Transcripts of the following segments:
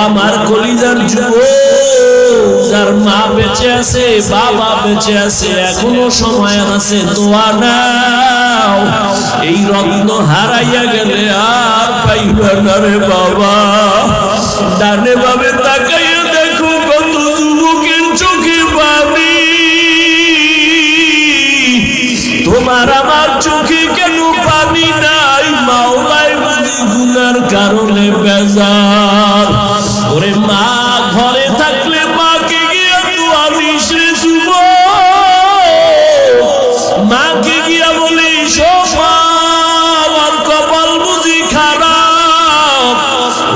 আমার কলিজার যুবক, যার মা বেঁচে আছে, বাবা বেঁচে আছে, এখনো সময় আছে, দোয়া নাও। এই রত্ন হারাইয়া গেলে আর পাইবা না রে বাবা। ডানে বামে তাকাইয়া দেখো কত যুবকের চোখে পানি। তোমার আমার চোখে কেন পানি নাই? মাওলায় বুঝি গুনার কারণে বেজার। ওরে মা ঘরে থাকলে মাকে গিয়া দোয়া দিস রে যুবক। মাকে গিয়া বলিস ও মা, আমার কপাল বুঝি খারাপ।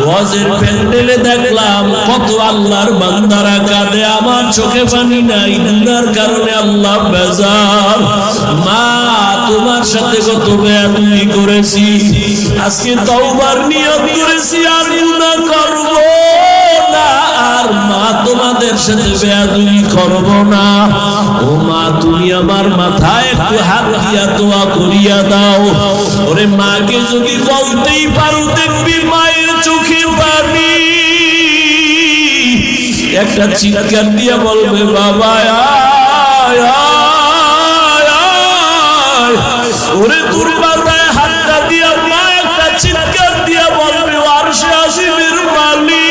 ওয়াজের প্যান্ডেলে দেখলাম কত আল্লাহর বান্দারা কাঁদে, আমার চোখে পানি নাই, গুনার কারণে আল্লাহ বেজার। মা তোমার সাথে কত বেয়াদবি করেছি, আজকে তওবার নিয়ত করেছি আর গুনাহ করব না। আর মা তোমাদের সাথে বেয়াদবি করব না। ও মা তুমি আমার মাথায় একটু হাত দিয়া দোয়া করিয়া দাও। ওরে মাকে যদি বলতেই পারো, দেখবি মায়ের চোখে পানি। একটা চিৎকার দিয়া বলবে বাবা আয় আয় আয়। ওরে তোর মাথায় হাতটা দিয়া মা একটা চিৎকার দিয়া বলবে আরশে আজিমের মালিক,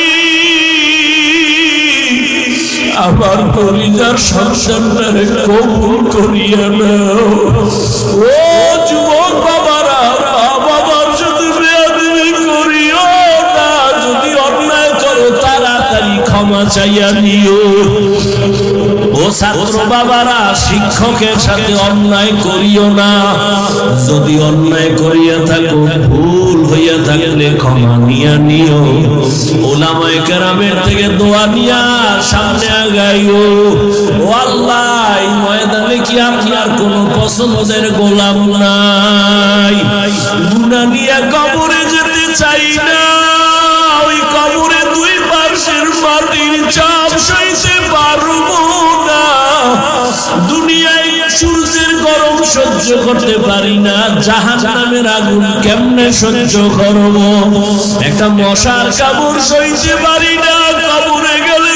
আমার কলিজার সন্তানটারে কবুল করিয়া নাও। ও যুবক বাবারা, বাবার সাথে বেয়াদবি করিও না। যদি অন্যায় করো তাড়াতাড়ি ক্ষমা চাইয়া নিও। ও ছাত্র বাবারা, শিক্ষকের সাথে অন্যায় করিও না। যদি অন্যায় করিয়া থাকো, ভুল হইয়া থাকলে ক্ষমা নিয়া নিও। ওলামায়ে কেরামের থেকে দোয়া নিয়া সামনে আগাইও। ও আল্লাহ, এই ময়দানে কি আপনার কোনো পছন্দের গোলাম নাই? গুনাহ নিয়ে কবরে যেতে চাই না। ওই কবরে দুই পাশের মাটির চাপ সইতে পারবো না। দুনিয়ায় সূর্যের গরম সহ্য করতে পারি না, জাহান্নামের আগুন কেমনে সহ্য করব? একটা মশার কামড় সইতে পারি না, কবরে গেলে